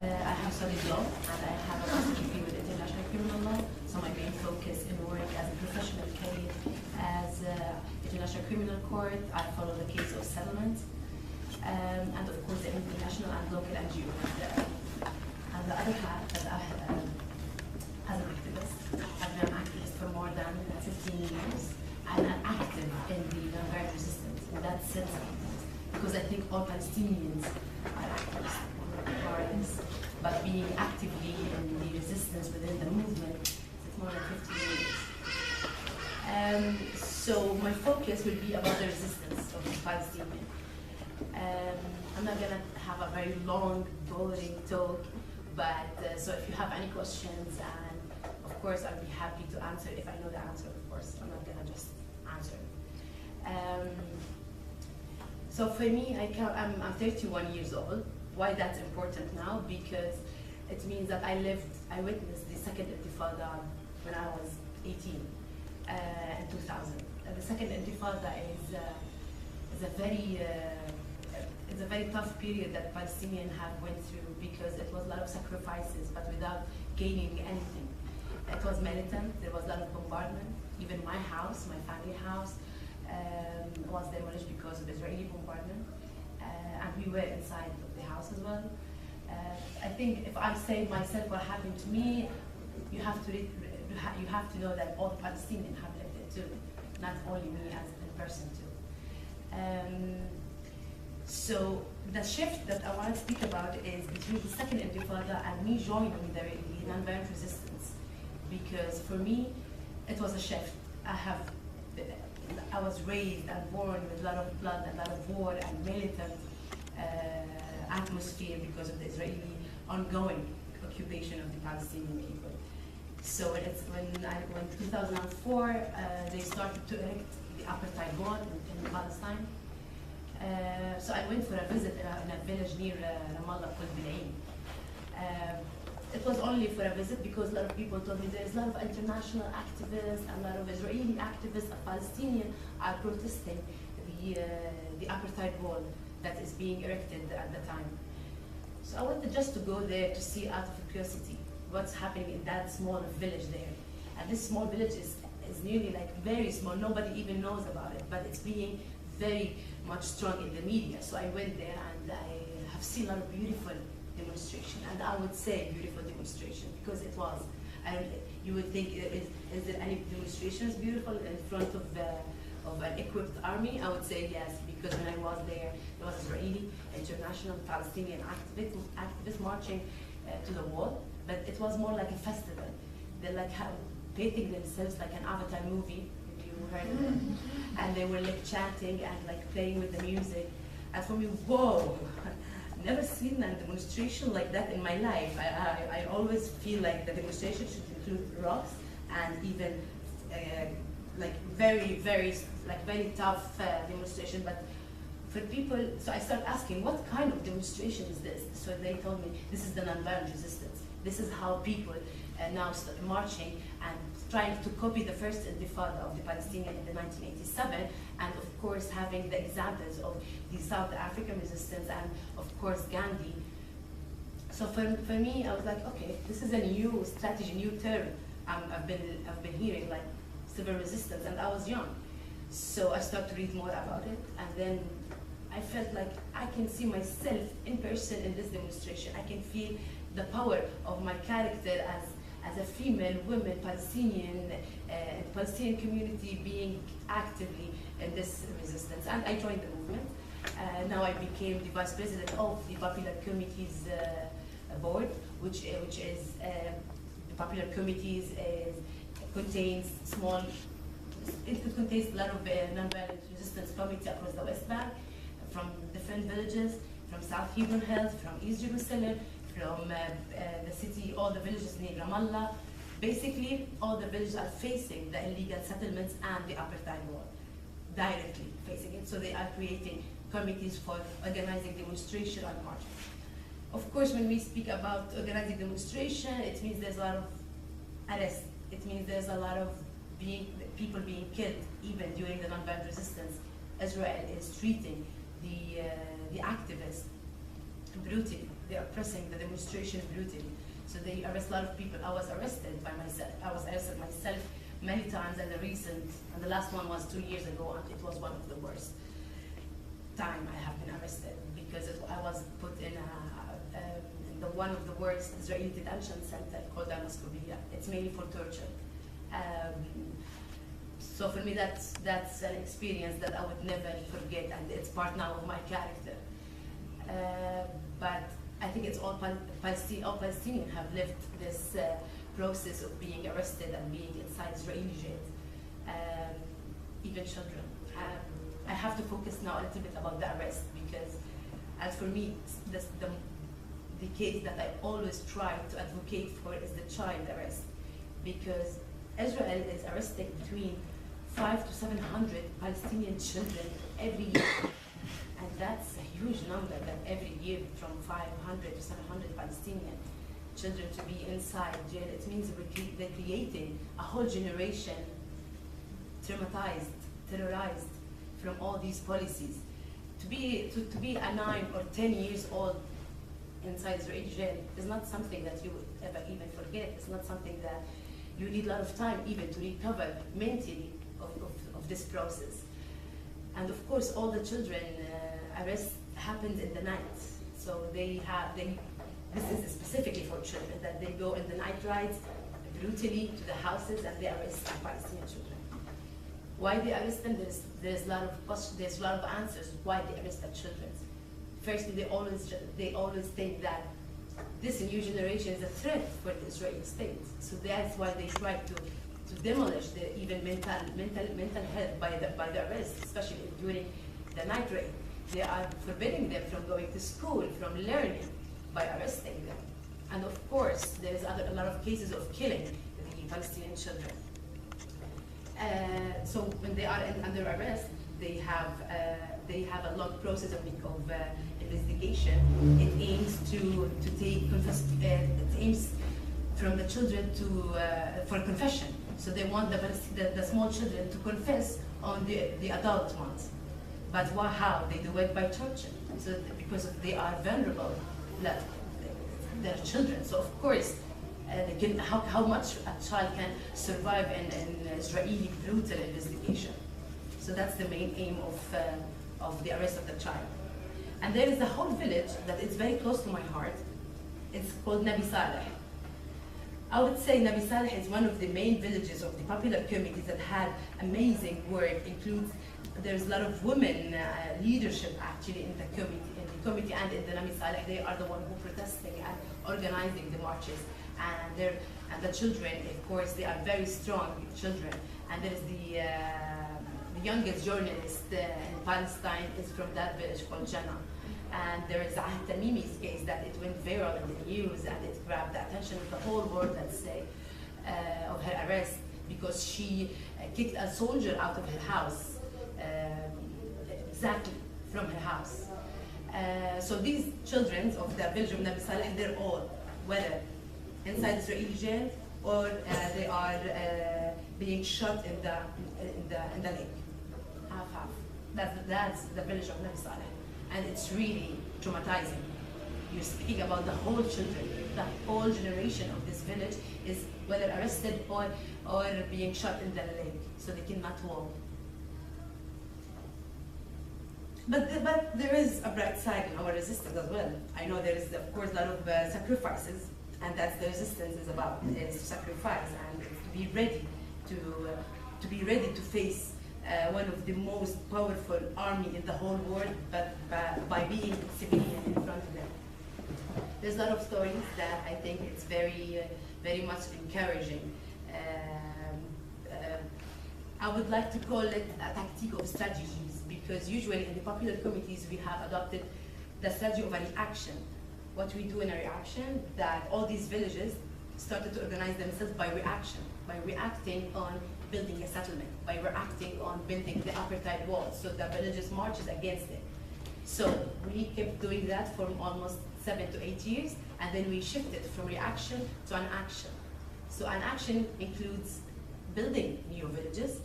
I have studied law and I have a master's degree with international criminal law. So my main focus in work as a professional career as international criminal court, I follow the case of settlement, and of course the international and local NGO. And the other half that I as an activist, I've been an activist for more than 15 years and I'm active in the non-violent resistance in that sense, because I think all Palestinians are activists. But being actively in the resistance within the movement, it's more than 15 years. So my focus will be about the resistance of the Palestinians. I'm not going to have a very long, boring talk, but so if you have any questions, and of course I'll be happy to answer if I know the answer, of course. I'm not going to just answer. So for me, I'm 31 years old. Why that's important now? Because it means that I witnessed the second Intifada when I was 18 in 2000. The second Intifada is a very tough period that Palestinians have went through, because it was a lot of sacrifices, but without gaining anything. It was militant. There was a lot of bombardment. Even my house, my family house, was demolished because of Israeli bombardment. And we were inside of the house as well. I think if I say myself what happened to me, you have to know that all Palestinians have lived it too, not only me as a person too. So the shift that I want to speak about is between the second Intifada and me joining the non-violent resistance, because for me it was a shift. I was raised and born with a lot of blood, a lot of war and militant atmosphere because of the Israeli ongoing occupation of the Palestinian people. So when 2004, they started to erect the apartheid wall in Palestine. So I went for a visit in a village near Ramallah called Bilaim. It was only for a visit because a lot of people told me there's a lot of international activists, a lot of Israeli activists, and Palestinians are protesting the apartheid wall that is being erected at the time. So I wanted just to go there to see out of curiosity what's happening in that small village there. And this small village is nearly like very small, nobody even knows about it, but it's being very much strong in the media. So I went there and I have seen a lot of beautiful demonstration, and I would say beautiful demonstration because it was. And you would think, is there any demonstrations beautiful in front of an equipped army? I would say yes, because when I was there was Israeli, international, Palestinian activists marching to the wall, but it was more like a festival. They're like painting themselves like an Avatar movie, if you heard of it, and they were like chanting and like playing with the music. And for me, whoa! Never seen a demonstration like that in my life. I always feel like the demonstration should include rocks and even like very tough demonstration. But for people, so I started asking, what kind of demonstration is this? So they told me this is the non-violent resistance. This is how people now start marching and trying to copy the first Intifada of the Palestinians in the 1987, and of course having the examples of the South African resistance and of course Gandhi. So for me, I was like, okay, this is a new strategy, new term. I've been hearing like civil resistance, and I was young, so I started to read more about it, and then I felt like I can see myself in person in this demonstration. I can feel the power of my character as a female woman, Palestinian community being actively in this resistance. And I joined the movement. Now I became the vice president of the Popular Committees board, which is the Popular Committees contains it contains a lot of non-violent resistance committees across the West Bank, from different villages, from South Hebron Hills, from East Jerusalem, from the city, all the villages near Ramallah. Basically, all the villages are facing the illegal settlements and the apartheid wall, directly facing it. So they are creating committees for organizing demonstration and march. Of course, when we speak about organizing demonstration, it means there's a lot of arrests. It means there's a lot of people being killed, even during the non-violent resistance. Israel is treating the activists brutally. they're oppressing the demonstration brutally. So they arrest a lot of people. I was arrested by myself. I was arrested myself many times, and the last one was 2 years ago, and it was one of the worst time I have been arrested, because I was put in one of the worst Israeli detention center called Lema Nazeeh. It's mainly for torture. So for me, that's an experience that I would never forget, and it's part now of my character. But I think it's all Palestinians have lived this process of being arrested and being inside Israeli jails, even children. I have to focus now a little bit about the arrest, because as for me, the case that I always try to advocate for is the child arrest, because Israel is arresting between 500 to 700 Palestinian children every year. And that's a huge number, that every year from 500 to 700 Palestinian children to be inside jail. It means they're creating a whole generation traumatized, terrorized from all these policies. To be a 9 or 10 years old inside Israeli jail is not something that you would ever even forget. It's not something that you need a lot of time even to recover mentally of this process. And of course, all the children arrest happens in the night. So this is specifically for children, that they go in the night rides brutally to the houses and they arrest Palestinian children. Why they arrest them? There's a lot of answers why they arrest the children. Firstly, they always think that this new generation is a threat for the Israeli state. So that's why they try to demolish the even mental health by the arrest, especially during the night raid. They are forbidding them from going to school, from learning, by arresting them. And of course, there's a lot of cases of killing the Palestinian children. So when they are under arrest, they have a long process of investigation. It aims to take it aims from the children for confession. So they want the small children to confess on the adult ones. But how? They do it by torture. So because they are vulnerable, they're children. So of course, how much a child can survive in Israeli brutal investigation. So that's the main aim of the arrest of the child. And there is a whole village that is very close to my heart. It's called Nabi Saleh. I would say Nabi Saleh is one of the main villages of the popular communities that had amazing work. There's a lot of women leadership actually in the committee and in the Nabi Saleh. They are the ones who protesting and organizing the marches. And the children, of course, they are very strong children. And there is the youngest journalist in Palestine is from that village called Jannah. And there is Ahmed Tamimi's case that it went viral in the news and it grabbed the attention of the whole world, let's say, of her arrest because she kicked a soldier out of her house, exactly from her house. So these children of the village of Nabi Saleh, they're all, whether inside Israeli jail or they are being shot in the lake. Half. That's the village of Nabi Saleh. And it's really traumatizing. You're speaking about the whole children. The whole generation of this village is whether arrested or being shot in the lake, so they cannot walk. But there is a bright side in our resistance as well. I know there is, of course, a lot of sacrifices, and that's the resistance is about, is to sacrifice and to be ready to face one of the most powerful army in the whole world, but by being civilian in front of them. There's a lot of stories that I think it's very much encouraging. I would like to call it a tactic of strategies, because usually in the popular committees we have adopted the strategy of a reaction. What we do in a reaction, that all these villages started to organize themselves by reaction, by reacting on building a settlement, by reacting on building the apartheid wall, so the villages marches against it. So we kept doing that for almost 7 to 8 years, and then we shifted from reaction to an action. So an action includes building new villages,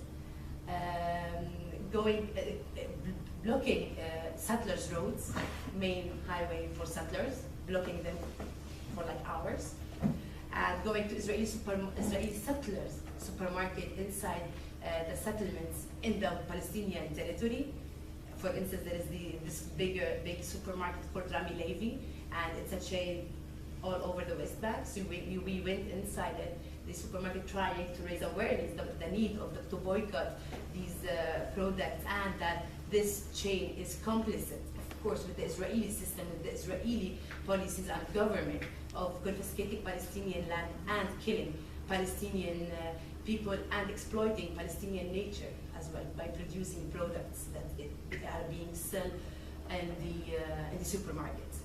blocking settlers' roads, main highway for settlers, blocking them for like hours, and going to Israeli settlers' supermarket inside the settlements in the Palestinian territory. For instance, there is this big supermarket called Rami Levi, and it's a chain all over the West Bank. So we went inside the supermarket trying to raise awareness, the need to boycott these products, and that this chain is complicit, of course, with the Israeli system, with the Israeli policies and government of confiscating Palestinian land and killing Palestinian people and exploiting Palestinian nature as well by producing products that are being sold in the supermarkets.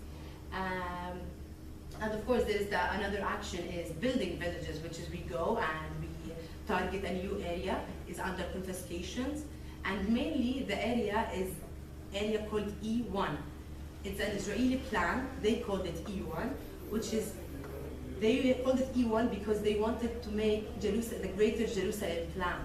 And of course, there is another action is building villages, which is we go and we target a new area, is under confiscations, and mainly the area is area called E1. It's an Israeli plan. They called it E1, which is, they called it E1 because they wanted to make Jerusalem, the Greater Jerusalem plan,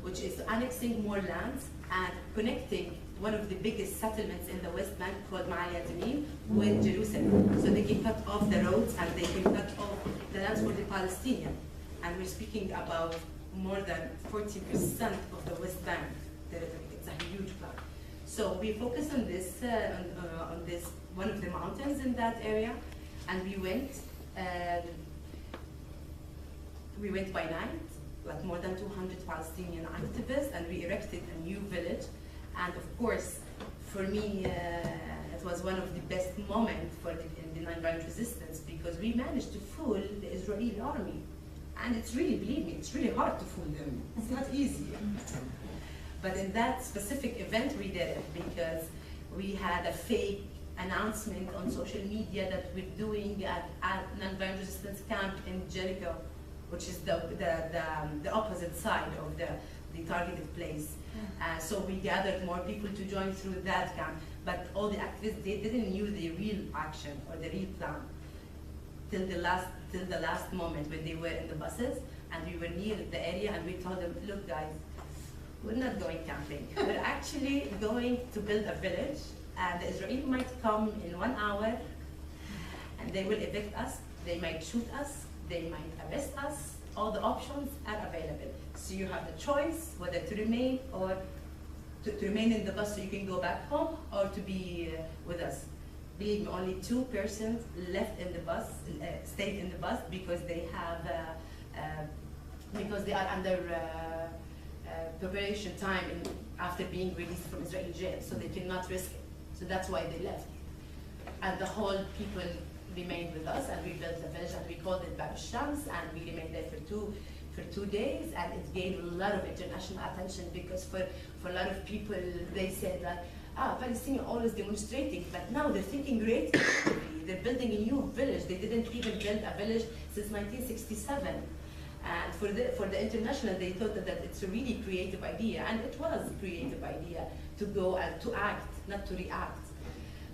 which is annexing more lands and connecting one of the biggest settlements in the West Bank called Ma'ale with Jerusalem. So they can cut off the roads and they can cut off the lands for the Palestinians. And we're speaking about more than 40% of the West Bank territory. It's a huge plan. So we focused on this, on this one of the mountains in that area, and we went by night, like more than 200 Palestinian activists, and we erected a new village. And of course, for me, it was one of the best moments for the nonviolent resistance, because we managed to fool the Israeli army. And it's really, believe me, it's really hard to fool them. It's not easy. But in that specific event, we did it because we had a fake announcement on social media that we're doing a nonviolent resistance camp in Jericho, which is the opposite side of the targeted place. So we gathered more people to join through that camp, but all the activists, they didn't know the real action or the real plan till the last moment when they were in the buses and we were near the area, and we told them, look guys, we're not going camping. We're actually going to build a village, and the Israeli might come in 1 hour and they will evict us, they might shoot us, they might arrest us. All the options are available. So you have the choice whether to remain or to remain in the bus so you can go back home, or to be with us. Believe me, only 2 persons left in the bus, stayed in the bus because they have, because they are under preparation time after being released from Israeli jail, so they cannot risk it. So that's why they left. And the whole people remained with us, and we built a village, and we called it Bab Shams, and we remained there for 2 days, and it gained a lot of international attention, because for a lot of people, they said that, Palestinians always demonstrating, but now they're thinking great. They're building a new village. They didn't even build a village since 1967. And for the international, they thought that it's a really creative idea, and it was a creative idea to go and to act, not to react.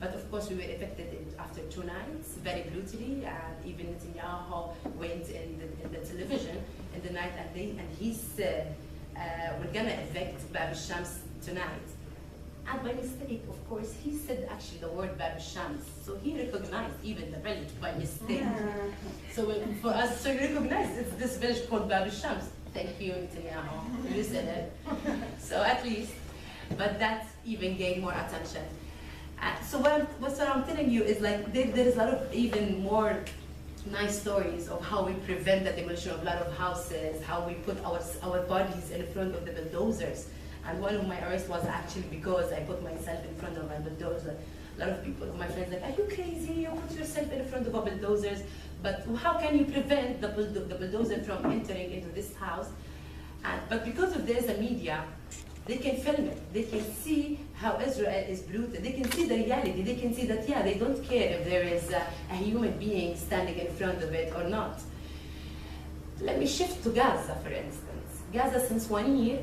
But of course, we were evicted after 2 nights, very brutally, and even Netanyahu went in the television in the night, and he said, we're gonna evict Bab Shams tonight. And by mistake, of course, he said actually the word Bab Shams. So he recognized even the village by mistake. So for us, so he recognized it's this village called Bab Shams. Thank you, Netanyahu, you said it. So at least, but that even gained more attention. So what I'm telling you is like there is a lot of even more nice stories of how we prevent the demolition of a lot of houses, how we put our bodies in front of the bulldozers. And one of my arrests was actually because I put myself in front of a bulldozer. A lot of people, my friends, like, are you crazy? You put yourself in front of a bulldozers. But how can you prevent the bulldozer from entering into this house? But because of there's a media, they can film it. They can see how Israel is brutal. They can see the reality. They can see that, yeah, they don't care if there is a human being standing in front of it or not. Let me shift to Gaza, for instance. Gaza since 1 year,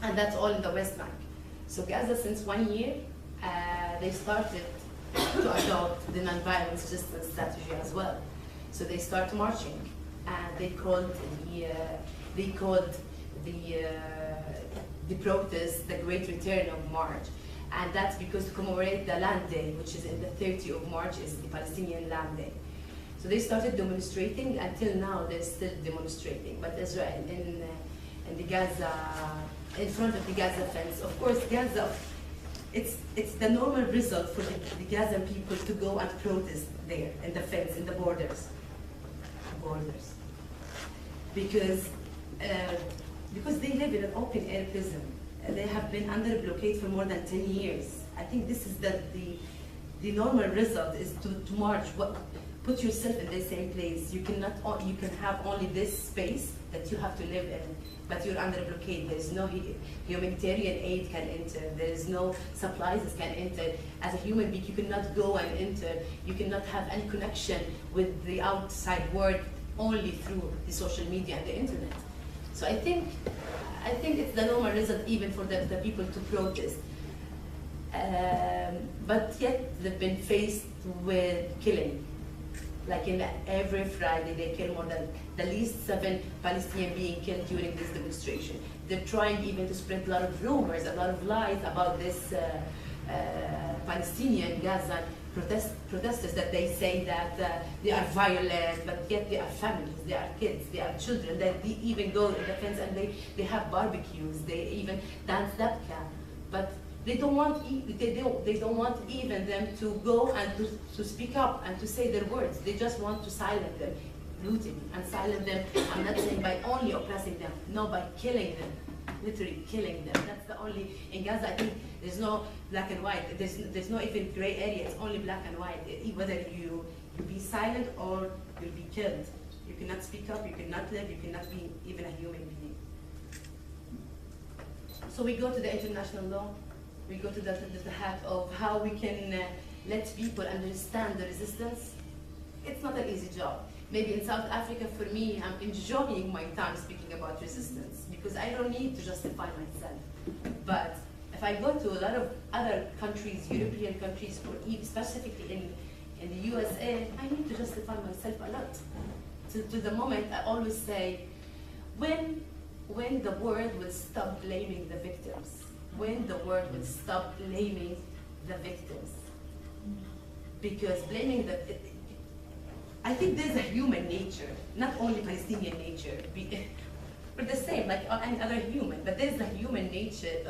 and that's all in the West Bank. So Gaza since 1 year, they started to adopt the nonviolent resistance strategy as well. So they start marching, and they called the protest the Great Return of March. And that's because to commemorate the Land Day, which is in the 30th of March, is the Palestinian Land Day. So they started demonstrating. Until now, they're still demonstrating. But Israel, in the Gaza, in front of the Gaza fence, of course, Gaza, it's the normal result for the Gazan people to go and protest there, in the fence, in the borders. Because they live in an open air prison. They have been under blockade for more than 10 years. I think this is the normal result is to march. Put yourself in the same place. You can have only this space that you have to live in, but you're under blockade. There's no humanitarian aid can enter. There is no supplies that can enter. As a human being, you cannot go and enter. You cannot have any connection with the outside world only through the social media and the internet. So I think it's the normal result even for the people to protest. But yet they've been faced with killing. Like every Friday, they kill more than the least 7 Palestinians being killed during this demonstration. They're trying even to spread a lot of rumors, a lot of lies about this Palestinian Gazan protesters that they say that they are violent, but yet they are families, they are kids, they are children. That they even go in the fence and they have barbecues, they even dance dabka. But they don't want even them to go and to speak up and to say their words. They just want to silence them, brutally, and silence them. I'm not saying by only oppressing them, no, by killing them, literally killing them. That's the only, in Gaza, I think there's no black and white. There's no even gray area. It's only black and white. Whether you be silent or you'll be killed. You cannot speak up. You cannot live. You cannot be even a human being. So we go to the international law. We go to the heart of how we can let people understand the resistance. It's not an easy job. Maybe in South Africa, for me, I'm enjoying my time speaking about resistance because I don't need to justify myself. But if I go to a lot of other countries, European countries, or even specifically in the USA, I need to justify myself a lot. To the moment, I always say, when the world will stop blaming the victims, when the world will stop blaming the victims. Because blaming I think there's a human nature, not only Palestinian nature, we're the same, like any other human, but there's the human nature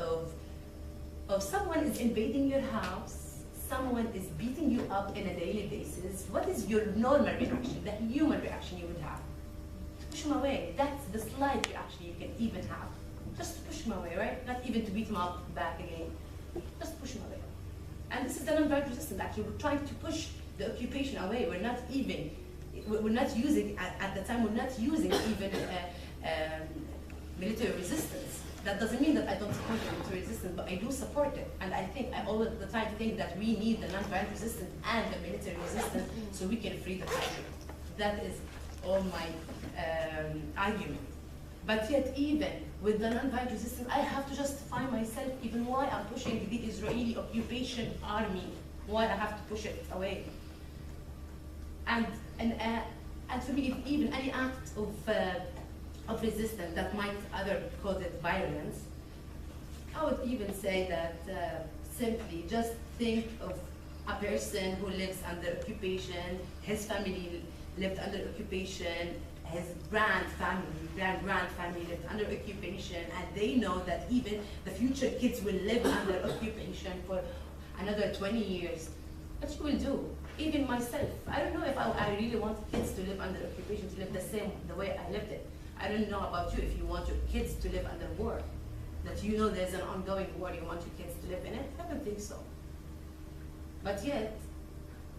of someone is invading your house, someone is beating you up on a daily basis. What is your normal reaction, the human reaction you would have? To push them away. That's the slight reaction you can even have. Just to push them away, right? Not even to beat them up back again. Just push them away. And this is the non-violent resistance, actually. We're trying to push the occupation away. We're not using, at the time, we're not using even military resistance. That doesn't mean that I don't support military resistance, but I do support it. And I all of the time think that we need the non-violent resistance and the military resistance so we can free the country. That is all my argument. But yet, even with the non-violent resistance, I have to justify myself even why I'm pushing the Israeli occupation army, why I have to push it away. And for me, even any act of resistance that might other call it violence, I would even say that simply just think of a person who lives under occupation, his family lived under occupation, his grand family lived under occupation, and they know that even the future kids will live under occupation for another 20 years. What you will do? Even myself, I don't know if I really want kids to live under occupation, to live the way I lived it. I don't know about you if you want your kids to live under war, that you know there's an ongoing war, you want your kids to live in it. I don't think so. But yet,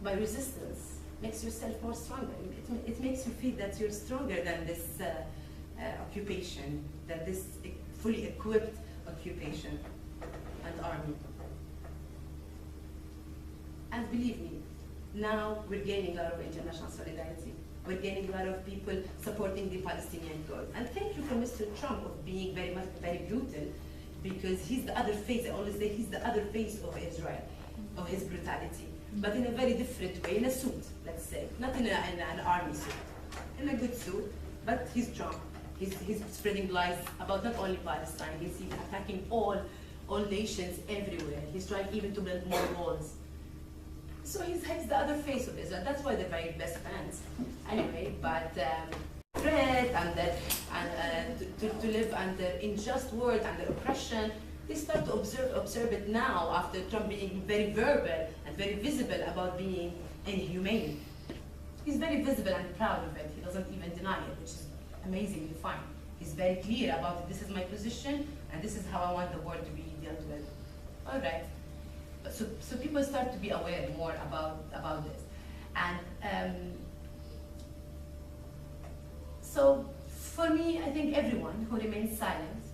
by resistance, makes yourself more stronger. It makes you feel that you're stronger than this occupation, than this fully equipped occupation and army. And believe me, now we're gaining a lot of international solidarity. We're gaining a lot of people supporting the Palestinian cause. And thank you for Mr. Trump of being very brutal, because he's the other face. I always say he's the other face of Israel, of his brutality, but in a very different way, in a suit, let's say, not in an army suit, in a good suit. But he's Trump. He's spreading lies about not only Palestine. He's even attacking all all nations everywhere. He's trying even to build more walls. So he's the other face of Israel. That's why they're very best friends. Anyway, but threat and to live under unjust words, under oppression, they start to observe it now after Trump being very verbal and very visible about being inhumane. He's very visible and proud of it. He doesn't even deny it, which is amazingly fine. He's very clear about it. This is my position, and this is how I want the world to be dealt with. All right. So people start to be aware more about this. And so for me, I think everyone who remains silent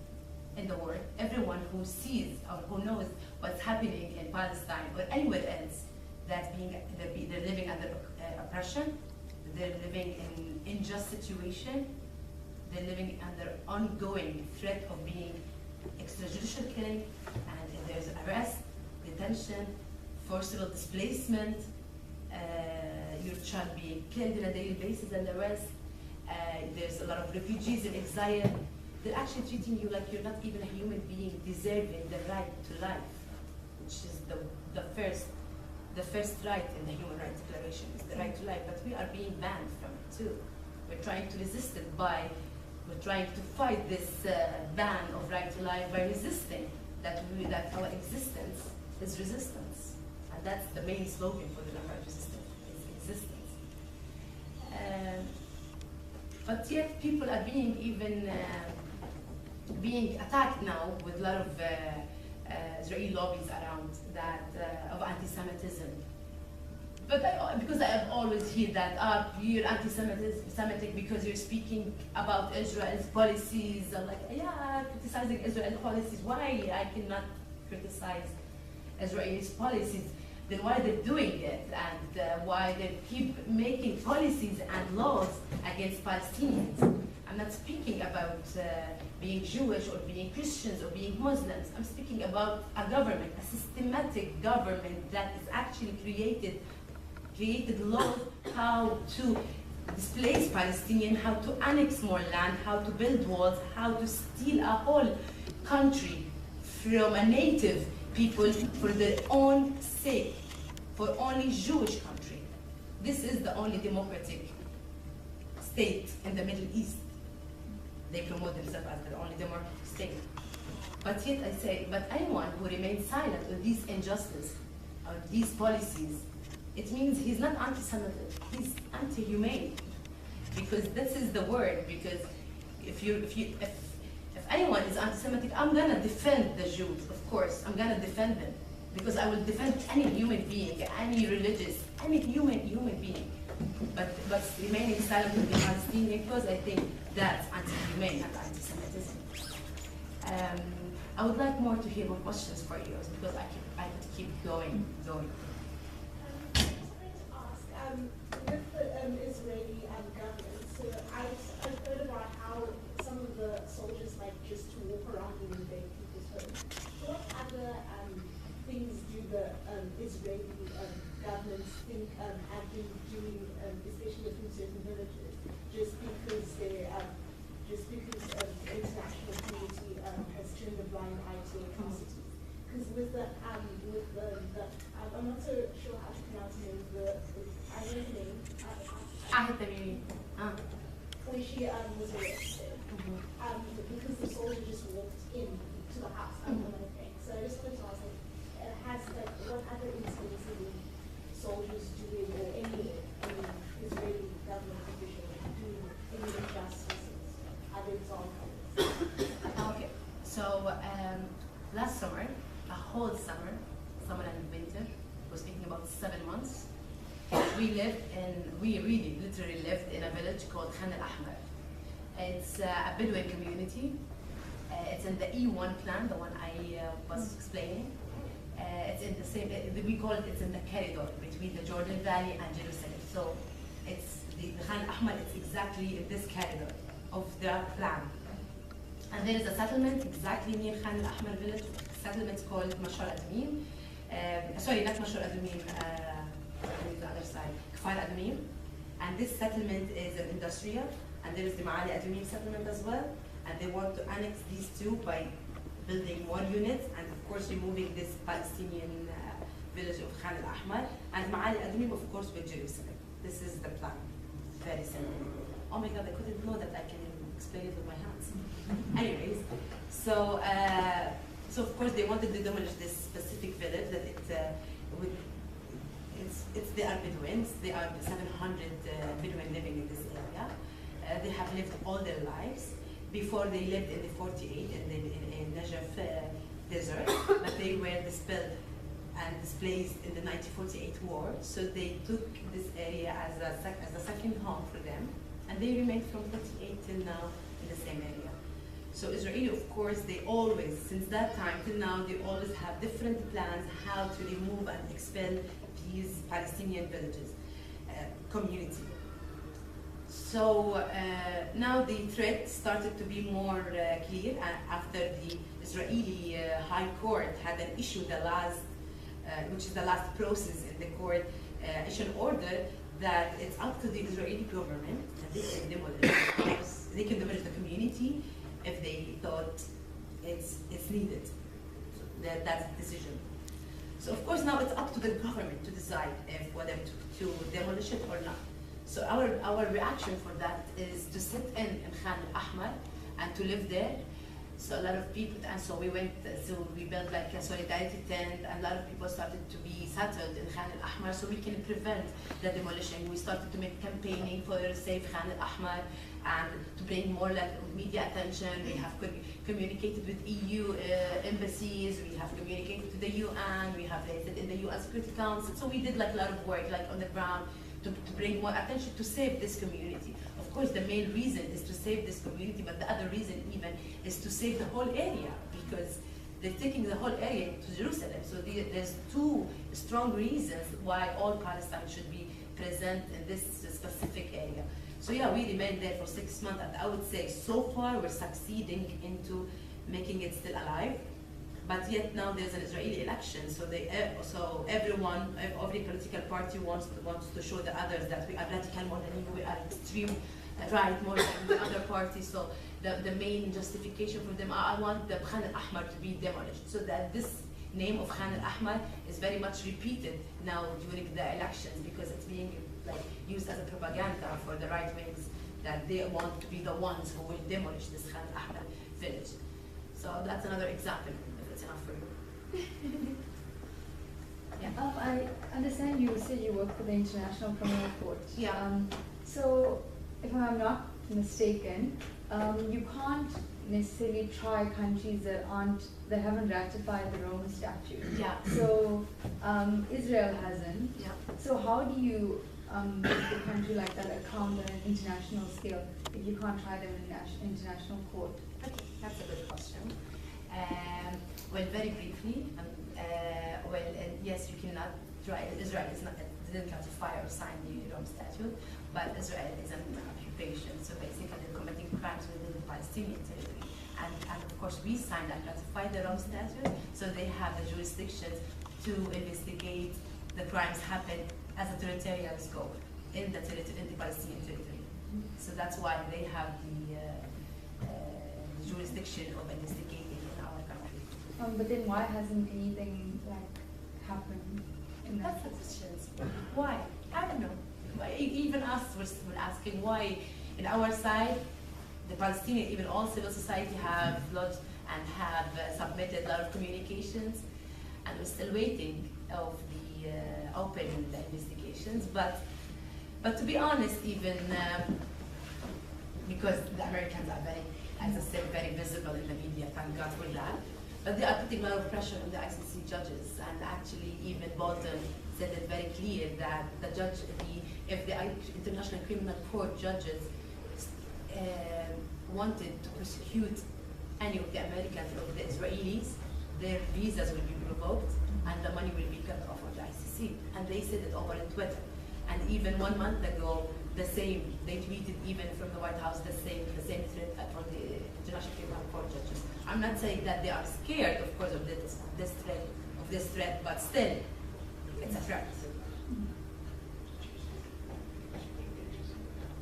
in the world, everyone who sees or who knows what's happening in Palestine or anywhere else, that they're living under oppression, they're living in unjust situation, they're living under ongoing threat of being extrajudicial killing, and there's arrest, detention, forcible displacement, your child being killed on a daily basis and arrest. There's a lot of refugees in exile. They're actually treating you like you're not even a human being deserving the right to life, which is the first right in the Human Rights Declaration, is the right to life. But we are being banned from it too. We're trying to resist it we're trying to fight this ban of right to life by resisting that our existence is resistance. And that's the main slogan for the Lema resistance, is existence. But yet people are being even being attacked now with a lot of Israeli lobbies around that of anti-Semitism. But because I have always heard that you're anti-Semitic because you're speaking about Israel's policies. I'm like, yeah, criticizing Israel's policies. Why I cannot criticize Israel's policies? Then why they're doing it, and why they keep making policies and laws against Palestinians? I'm not speaking about being Jewish or being Christians or being Muslims. I'm speaking about a government, a systematic government that is actually created laws how to displace Palestinians, how to annex more land, how to build walls, how to steal a whole country from a native people for their own sake, for only Jewish country. This is the only democratic state in the Middle East. They promote themselves as the only democratic state. But yet I say, but anyone who remains silent on these injustices, on these policies, it means he's not anti-Semitic, he's anti-humane. Because this is the word, because if anyone is anti-Semitic, I'm gonna defend the Jews, of course, I'm gonna defend them. Because I will defend any human being, any religious, any human being. But remaining silent with the Palestinian cause, I think that's anti-humane, not anti-Semitism. I would like more to hear more questions for you, because I could keep going. With the Israeli government, so I've heard about how some of the soldiers like just to walk around and invade people's homes. So what other things do the Israeli governments think have been doing, especially within certain villages, just because the international community has turned a blind eye to atrocities? Because with the I'm not so sure how to pronounce him, I don't know. When she was arrested, because the soldier just walked in to the house, So I just wanted to ask, what other incidents are the soldiers doing, or any Israeli government official doing any injustices? Other examples? Okay, so last summer, a whole summer and winter, we're speaking about 7 months, we really literally lived in a village called Khan al-Ahmar. It's a Bedouin community. It's in the E1 plan, the one I was explaining. It's in the same, we call it, it's in the corridor between the Jordan Valley and Jerusalem. So it's the Khan al-Ahmar, it's exactly in this corridor of the plan. And there is a settlement exactly near Khan al-Ahmar village. The settlement is called Mashar Adumim. Sorry, not Mashar Adumim, on the other side, Kfar Adumim. And this settlement is an industrial, and there is the Ma'ali Adumim settlement as well. And they want to annex these two by building more units, and of course removing this Palestinian village of Khan al-Ahmar, and Ma'ali al-Admim, of course, with Jerusalem. This is the plan. Very simple. Oh my God, I couldn't know that I can explain it with my hands. Anyways, so of course they wanted to demolish this specific village that they are Bedouins. They are 700 Bedouin living in this area. They have lived all their lives. Before they lived in the 48 in Najaf desert, but they were expelled and displaced in the 1948 war. So they took this area as a second home for them, and they remained from 48 till now in the same area. So Israeli, of course, they always, since that time till now, they always have different plans how to remove and expel these Palestinian villages, community. So now the threat started to be more clear after the Israeli High Court had an issue, which is the last process in the court, issued an order that it's up to the Israeli government that they can demolish the community if they thought it's needed. That's the decision. So of course now it's up to the government to decide whether to demolish it or not. So our reaction for that is to sit in Khan al-Ahmar and to live there. So a lot of people, and so we built like a solidarity tent, and a lot of people started to be settled in Khan al-Ahmar so we can prevent the demolition. We started to make campaigning for Save Khan al-Ahmar and to bring more media attention. We have communicated with EU embassies, we have communicated to the UN, we have raised it in the UN Security Council. So we did like a lot of work like on the ground to bring more attention to save this community. Of course, the main reason is to save this community, but the other reason even is to save the whole area, because they're taking the whole area to Jerusalem. So there's two strong reasons why all Palestine should be present in this specific area. So yeah, we remained there for 6 months, and I would say so far we're succeeding into making it still alive. But yet now there's an Israeli election, so everyone, every political party wants to show the others that we are radical more than you, we are extreme right more than the other parties. So the main justification for them, I want the Khan al-Ahmar to be demolished, so that this name of Khan al-Ahmar is very much repeated now during the elections, because it's being used as a propaganda for the right wings, that they want to be the ones who will demolish this Khan al-Ahmar village. So that's another example. Enough for you. Yeah. I understand you say you work for the International Criminal Court. Yeah. So, if I'm not mistaken, you can't necessarily try countries that haven't ratified the Rome Statute. Yeah. So, Israel hasn't. Yeah. So how do you make a country like that account on an international scale if you can't try them in an international court? Okay, that's a good question. Well, very briefly, yes, you cannot try. Israel didn't ratify or sign the Rome Statute, but Israel is an occupation, so basically they're committing crimes within the Palestinian territory. And of course, we signed and ratified the Rome Statute, so they have the jurisdictions to investigate the crimes happened as a territorial scope in the Palestinian territory. So that's why they have the jurisdiction of investigating in our country. But then why hasn't anything happened in that? That's the questions. Why? I don't know. Even us were asking why. In our side, the Palestinian, even all civil society have lodged and have submitted a lot of communications, and we're still waiting of the open investigations. But to be honest, even because the Americans are very, as I said, very visible in the media, thank God for that. But they are putting a lot of pressure on the ICC judges, and actually even Bolton said it very clear that if the International Criminal Court judges wanted to prosecute any of the Americans or the Israelis, their visas will be revoked and the money will be cut off of the ICC. And they said it over on Twitter. And even 1 month ago, the same, they tweeted even from the White House the same threat from the International Criminal Court judges. I'm not saying that they are scared, of course, of this threat, but still, it's a threat.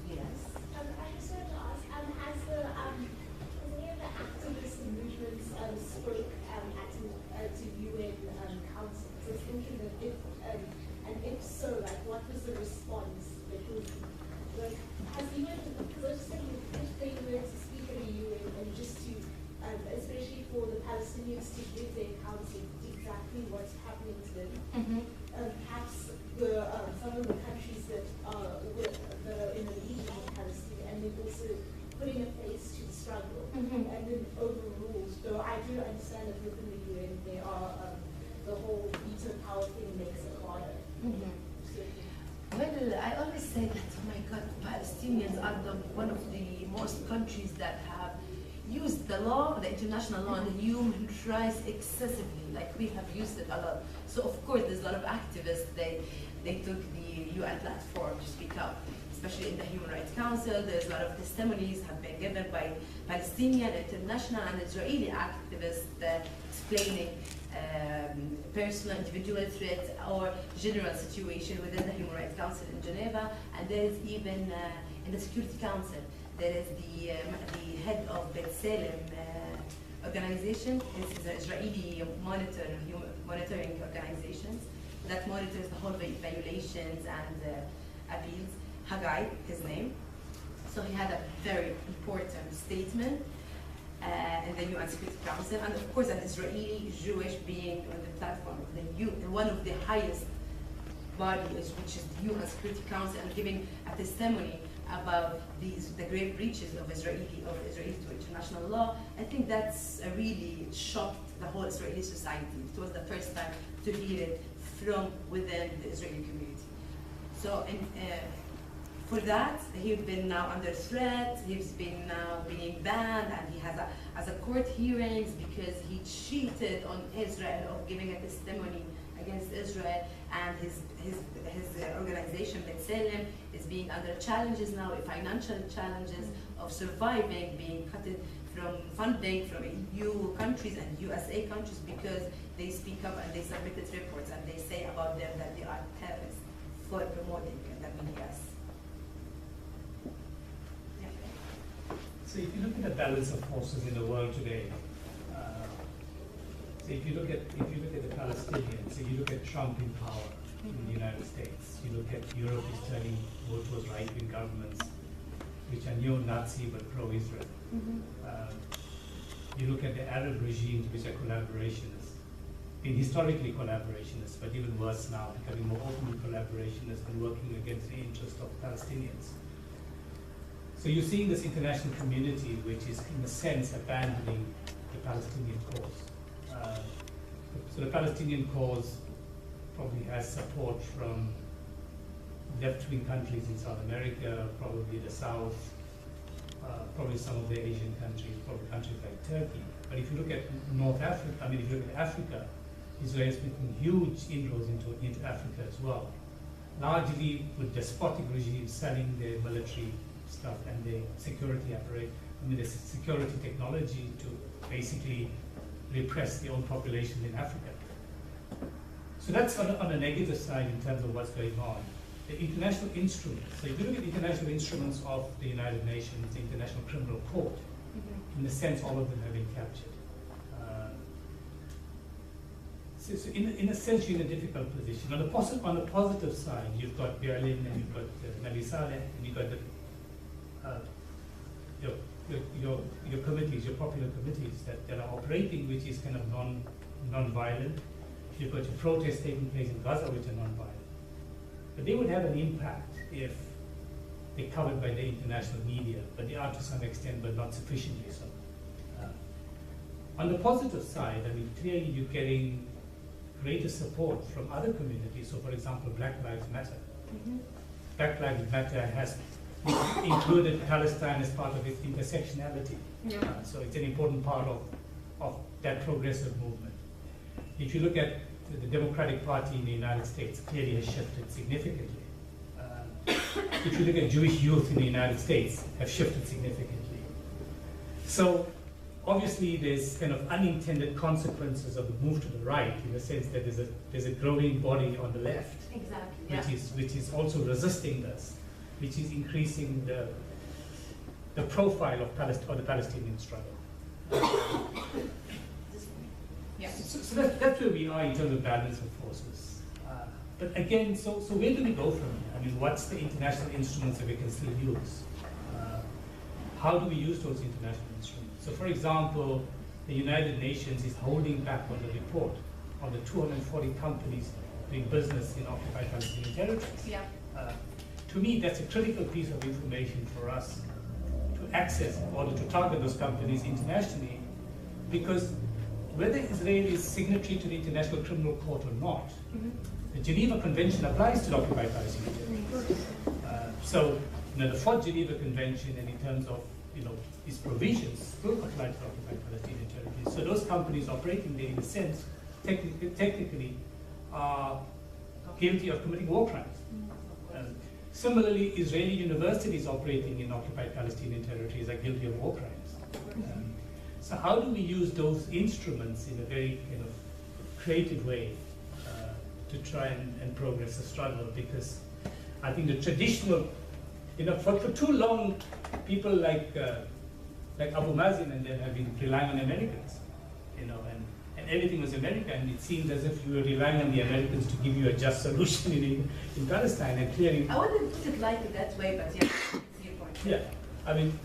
Yes. I just wanted to ask, has any of the activist movements spurred Palestinians to give their accounts of exactly what's happening to them. Mhm. Perhaps some of the countries that are in the region of Palestine, and then also putting a face to the struggle, Mhm. and then overrules. Though I do understand that within the UN there are the whole veto power thing makes it harder. Mhm. So, Well, I always say that, oh my God, Palestinians are one of the most countries that have used the law, the international law, and the human rights excessively. Like, we have used it a lot. So of course, there's a lot of activists. They took the UN platform to speak up, especially in the Human Rights Council. There's a lot of testimonies have been given by Palestinian, international, and Israeli activists explaining personal, individual threats or general situation within the Human Rights Council in Geneva. And there is even in the Security Council, there is the head of B'Tselem organization. This is an Israeli monitoring organizations that monitors the whole violations and appeals. Haggai, his name. So he had a very important statement in the UN Security Council, and of course an Israeli Jewish being on the platform of one of the highest bodies, which is the UN Security Council, and giving a testimony about the grave breaches of Israeli to international law. I think that's really shocked the whole Israeli society. It was the first time to hear it from within the Israeli community. So for that, he's been now under threat, he's been now being banned, and he has a court hearings because he cheated on Israel of giving a testimony against Israel, and his organization, B'Tselem, is being under challenges now, financial challenges of surviving, being cut from funding from EU countries and USA countries because they speak up and they submitted reports and they say about them that they are terrorists for promoting the BDS. So if you look at the balance of forces in the world today, so if you look at the Palestinians, so you look at Trump in power in the United States, you look at Europe is turning more towards right-wing governments, which are neo-Nazi but pro-Israel. You look at the Arab regimes, which are collaborationists, been historically collaborationists, but even worse now, becoming more openly collaborationists and working against the interest of Palestinians. So you're seeing this international community, which is in a sense abandoning the Palestinian cause. So the Palestinian cause probably has support from left-wing countries in South America, probably the South, probably some of the Asian countries, probably countries like Turkey. But if you look at North Africa, if you look at Africa, Israel is making huge inroads into Africa as well, largely with despotic regimes selling their military stuff and the security the security technology to basically repress their own population in Africa. So that's on a negative side in terms of what's going on. The international instruments, so if you look at the international instruments of the United Nations, the International Criminal Court, in a sense all of them have been captured. So in a sense you're in a difficult position. On the positive side, you've got Berlin and you've got Nabi Saleh and you've got your committees, your popular committees that are operating, which is kind of non-violent. You've got your protests taking place in Gaza, which are non-violent. But they would have an impact if they're covered by the international media, but they are to some extent, but not sufficiently so. On the positive side, clearly you're getting greater support from other communities. So for example, Black Lives Matter. Black Lives Matter has included Palestine as part of its intersectionality. So it's an important part of that progressive movement. If you look at the Democratic Party in the United States, clearly has shifted significantly. If you look at Jewish youth in the United States, have shifted significantly. So obviously there's kind of unintended consequences of the move to the right, in the sense that there's a growing body on the left, which is also resisting this, which is increasing the profile of the Palestinian struggle. So that's where we are in terms of balance of forces. But again, so where do we go from here? What's the international instruments that we can still use? How do we use those international instruments? So for example, the United Nations is holding back on the report on the 240 companies doing business in occupied Palestinian territories. Yeah. To me, that's a critical piece of information for us to access or to target those companies internationally, because whether Israel is signatory to the International Criminal Court or not, the Geneva Convention applies to the occupied Palestinian territories. So, the Fourth Geneva Convention, and in terms of its provisions, will apply to occupied Palestinian territories. So those companies operating there, in a sense, technically, are guilty of committing war crimes. Similarly, Israeli universities operating in occupied Palestinian territories are guilty of war crimes. So how do we use those instruments in a very creative way to try and progress the struggle? Because I think the traditional, for too long, people like Abu Mazen and them have been relying on Americans, and everything was America, and it seemed as if you were relying on the Americans to give you a just solution in Palestine, and clearly... I wouldn't put it like that way, but yeah, I see your point. Yeah, I mean,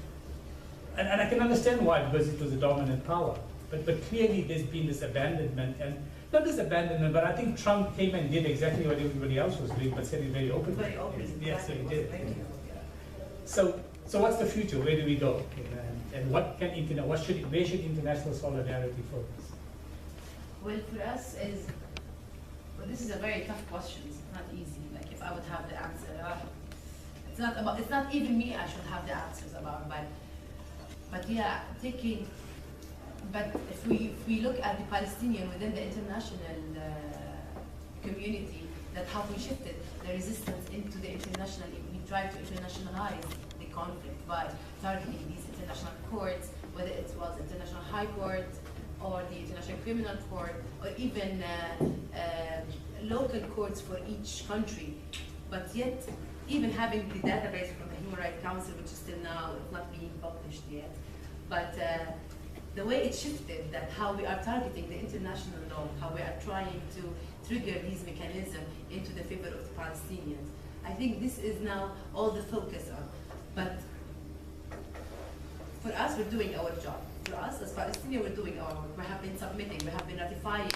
and I can understand why, because it was a dominant power, but clearly there's been this abandonment, and not this abandonment, but I think Trump came and did exactly what everybody else was doing, but said it very openly. Very openly. Yes, so he did. Thank you. So what's the future? Where do we go? And where should international solidarity focus? Well, for us this is a very tough question. It's not easy. Like if I would have the answer, it's not even me I should have the answers about. But yeah, but if we look at the Palestinian within the international community, that how we shifted the resistance into the international. We tried to internationalize the conflict by targeting these international courts, whether it was International High Court, or the International Criminal Court, or even local courts for each country. But yet, even having the database from the Human Rights Council, which is still now not being published yet, but the way it shifted, that how we are targeting the international law, how we are trying to trigger these mechanisms into the favor of the Palestinians, I think this is now all the focus on. But for us, we're doing our job. For us, as Palestinians, we're doing our work. We have been submitting, we have been ratifying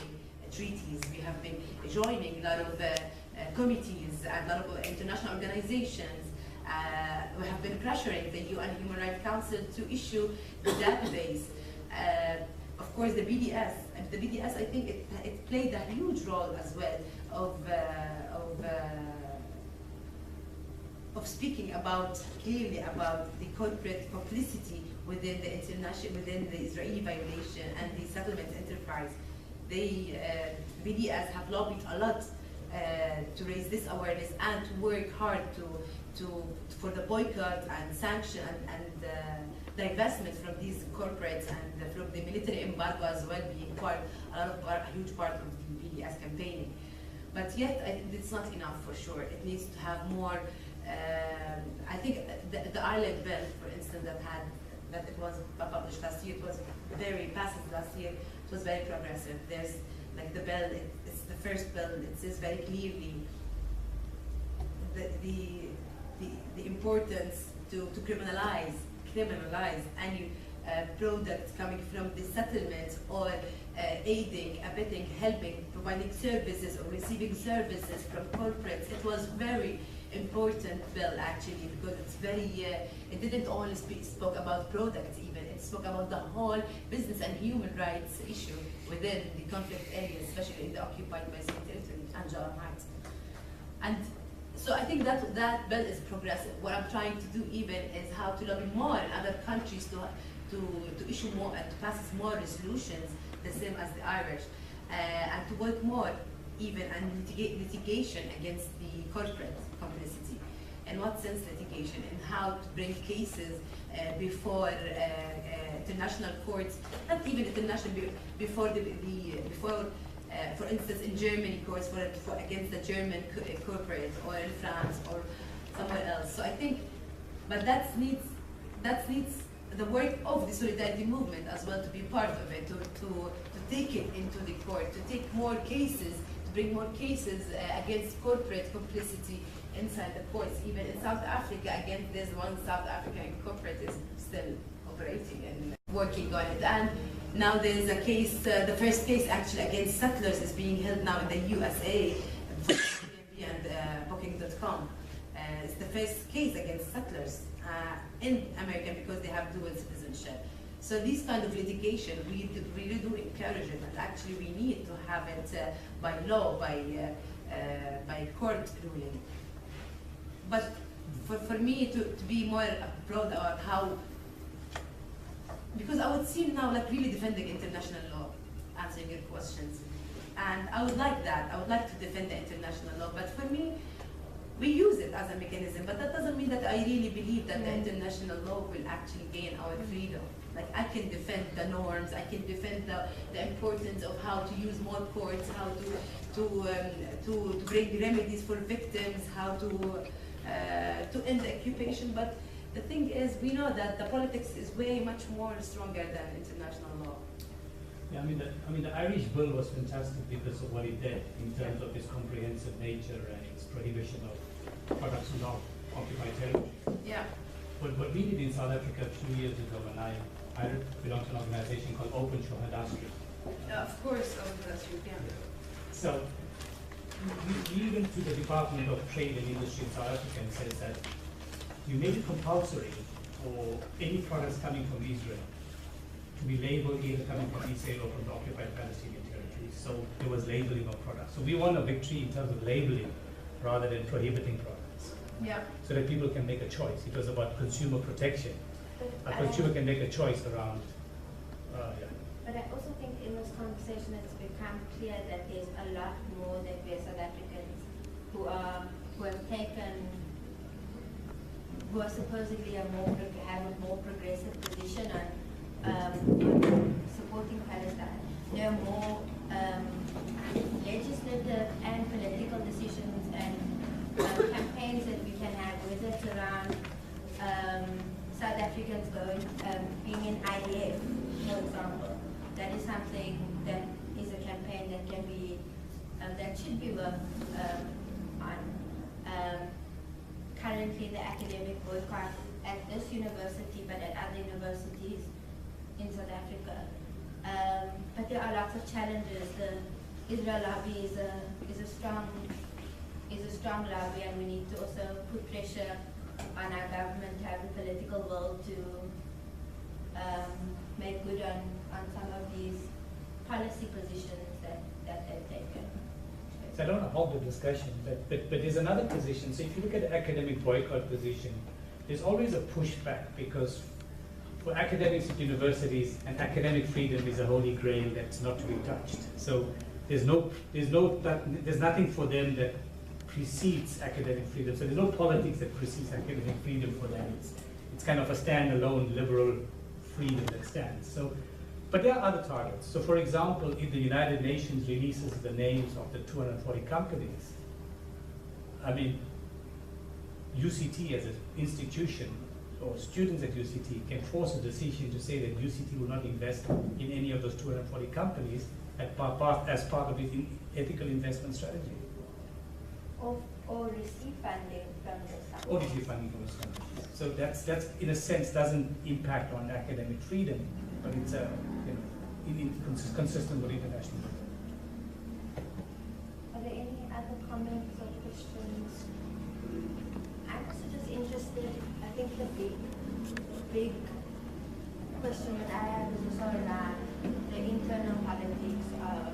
treaties, we have been joining a lot of committees and a lot of international organizations. We have been pressuring the UN Human Rights Council to issue the database. Of course, the BDS, and the BDS, I think it played a huge role as well of speaking clearly about the corporate complicity within the Israeli violation and the settlement enterprise. They, BDS, have lobbied a lot to raise this awareness and to work hard for the boycott and sanction and divestment from these corporates and from the military embargo as well, being a huge part of the BDS campaigning. But yet, I think it's not enough for sure. It needs to have more. I think the Ireland bill, for instance, that it was published last year, it was very passive last year. It was very progressive. There's like the bill. It's the first bill. It says very clearly the importance to criminalize any product coming from the settlement or aiding, abetting, helping, providing services or receiving services from corporates. It was very important bill actually, because it's very, it didn't only spoke about products even, it spoke about the whole business and human rights issue within the conflict areas, especially in the occupied Palestinian territory and Jerusalem rights. And so I think that bill is progressive. What I'm trying to do even is how to lobby more in other countries to issue more and to pass more resolutions, the same as the Irish, and to work more even and litigation against the corporate complicity. In what sense litigation? And how to bring cases before international courts, not even international, before for instance, in Germany courts for against the German corporate, or in France or somewhere else. So I think, but that needs the work of the solidarity movement as well to be part of it, to take it into the court, to take more cases, to bring more cases against corporate complicity inside the courts. Even in South Africa, again, there's one South African corporate is still operating and working on it. And Now there's a case, the first case actually against settlers is being held now in the USA and Booking.com. It's the first case against settlers in America because they have dual citizenship. So these kind of litigation, we really do encourage it, and actually we need to have it by law, by court ruling. But for me to be more broad about how, because I would seem now like really defending international law, answering your questions. And I would like that. I would like to defend the international law. But for me, we use it as a mechanism. But that doesn't mean that I really believe that the international law will actually gain our freedom. Like I can defend the norms. I can defend the importance of how to use more courts, how to bring remedies for victims, how to end the occupation. But the thing is, we know that the politics is way much more stronger than international law. Yeah, I mean, the Irish bill was fantastic because of what it did in terms of its comprehensive nature and its prohibition of products from occupied territory. Yeah. But what we did in South Africa 2 years ago, and I belong to an organization called Open Shohadastri. Of course, that's true, yeah. So we went to the Department of Trade and Industry in South Africa and said that you made it compulsory for any products coming from Israel to be labeled either coming from Israel or from the occupied Palestinian territories. So there was labeling of products. So we won a victory in terms of labeling rather than prohibiting products. Yeah. So that people can make a choice. It was about consumer protection. A consumer can make a choice around, But I also think in this conversation it's become clear that there's a lot more that we as South Africans who are supposedly have a more progressive position on supporting Palestine. There are more legislative and political decisions and campaigns that we can have, whether it's around South Africans being in IDF, for example. That is something that is a campaign that can be, that should be worked on. Currently, the academic boycott at this university, but at other universities in South Africa. But there are lots of challenges. The Israel lobby is a strong lobby, and we need to also put pressure on our government to have the political will to make good on some of these policy positions that they've taken. So I don't want to hold the discussion, but there's another position. So if you look at the academic boycott position, there's always a pushback because for academics at universities, and academic freedom is a holy grail that's not to be touched. So there's nothing for them that precedes academic freedom. So there's no politics that precedes academic freedom for them. It's kind of a standalone liberal freedom that stands. So, but there are other targets. So for example, if the United Nations releases the names of the 240 companies, I mean, UCT as an institution or students at UCT can force a decision to say that UCT will not invest in any of those 240 companies as part of its ethical investment strategy. Or receive funding from those companies. Or receive funding from those companies. So that's in a sense doesn't impact on academic freedom, but it's consistent with international law. Are there any other comments or questions? I'm also just interested, I think the big question that I have is also around the internal politics of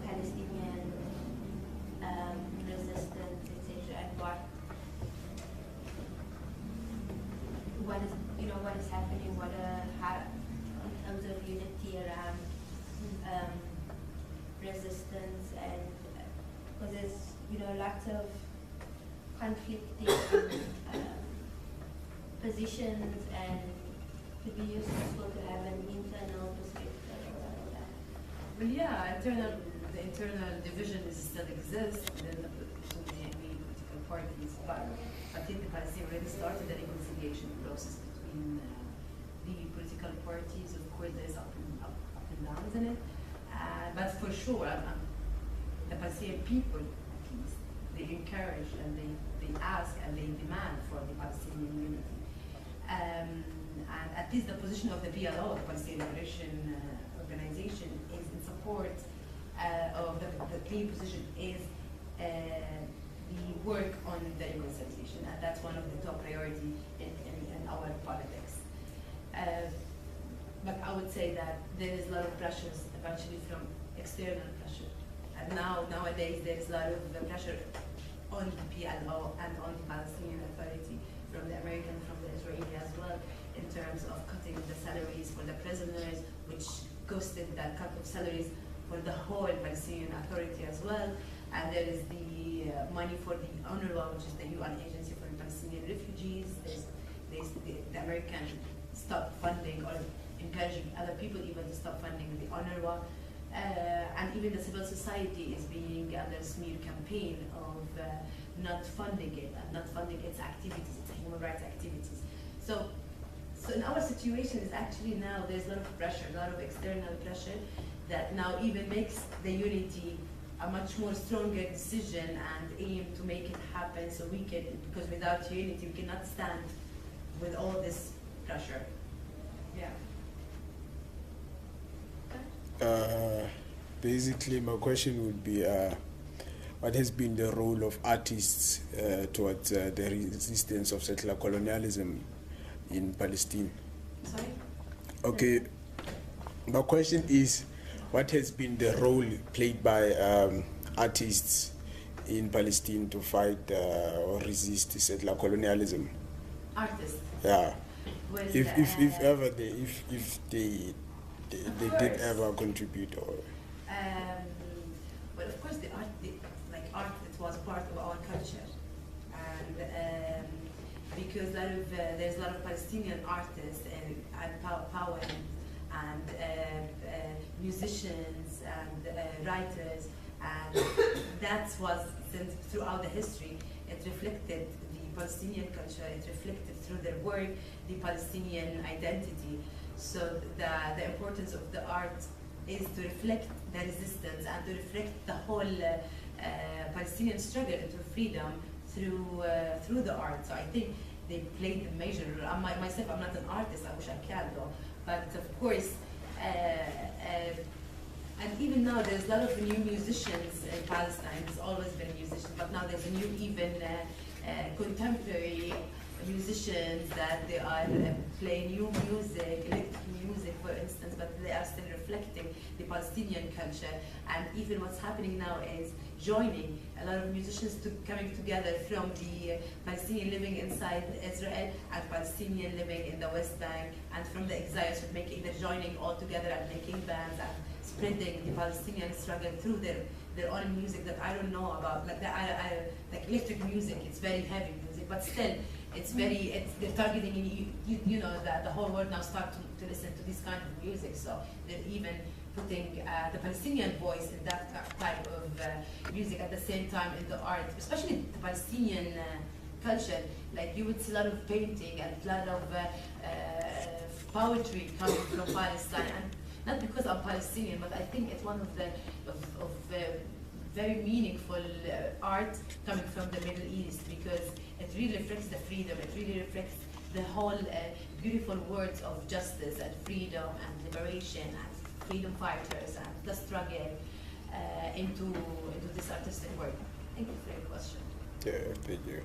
Palestinian resistance, etc., and what is happening, how in terms of unity around resistance, and because there's lots of conflicting positions, and it could be useful to have an internal perspective around that. Well, yeah, the internal divisions still exist within the political parties, but I think the Palestinians already started the reconciliation process between the political parties. Of course, there's up and downs in it, but for sure, the Palestinian people, at least, they encourage and they ask and they demand for the Palestinian unity. and at least the position of the PLO, the Palestinian Liberation Organization, is in support of the clear position is the work on the reconciliation, and that's one of the top priority in our politics. But I would say that there is a lot of pressures eventually from external pressure. And nowadays there is a lot of pressure on the PLO and on the Palestinian Authority from the American, from the Israeli as well, in terms of cutting the salaries for the prisoners, which costed that cut of salaries for the whole Palestinian Authority as well. And there is the money for the UNRWA, which is the UN Agency for Palestinian Refugees. There's the American stopped funding or encouraging other people even to stop funding the UNRWA. And even the civil society is being under a smear campaign of not funding it and not funding its activities, its human rights activities. So in our situation is actually now there's a lot of pressure, a lot of external pressure that now even makes the unity a much more stronger decision and aim to make it happen so we can, because without unity we cannot stand with all this pressure. Yeah. Basically, my question would be, what has been the role of artists towards the resistance of settler colonialism in Palestine? Sorry? Okay, my question is, what has been the role played by artists in Palestine to fight or resist settler colonialism? Artists? Yeah. Well, if ever they did ever contribute or. Well, of course, the art, it was part of our culture, and because there's a lot of Palestinian artists and poet and musicians and writers, and that was since throughout the history. It reflected the Palestinian culture. It reflected through their work the Palestinian identity. So the importance of the art is to reflect the resistance and to reflect the whole Palestinian struggle into freedom through the art. So I think they played a major role. Myself, I'm not an artist. I wish I can though. But of course, and even now there's a lot of new musicians in Palestine. There's always been musicians, but now there's a new even contemporary musicians that they are playing new music, electric music for instance, but they are still reflecting the Palestinian culture. And even what's happening now is joining a lot of musicians coming together from the Palestinian living inside Israel and Palestinian living in the West Bank and from the exiles, with they're joining all together and making bands and spreading the Palestinian struggle through their own music that I don't know about, like like electric music. It's very heavy music, but still they're targeting you know that the whole world now start to listen to this kind of music. So they're even putting the Palestinian voice in that type of music at the same time in the art, especially the Palestinian culture. Like you would see a lot of painting and a lot of poetry coming from Palestine, and not because I'm Palestinian, but I think it's one of the very meaningful art coming from the Middle East, because it really reflects the freedom. It really reflects the whole beautiful words of justice and freedom and liberation and freedom fighters and the struggle into this artistic work. Thank you for your question. Yeah, thank you.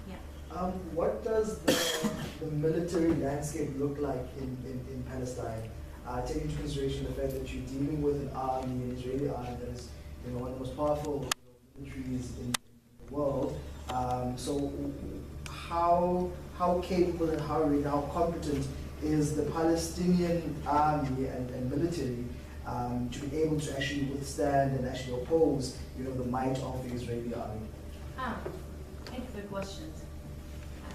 Yeah. What does the military landscape look like in Palestine? Taking into consideration the fact that you're dealing with an army, an Israeli army that is one of the most powerful militaries in the world. So how capable and how competent is the Palestinian army and military to be able to actually withstand and actually oppose the might of the Israeli army? Thank you for the questions.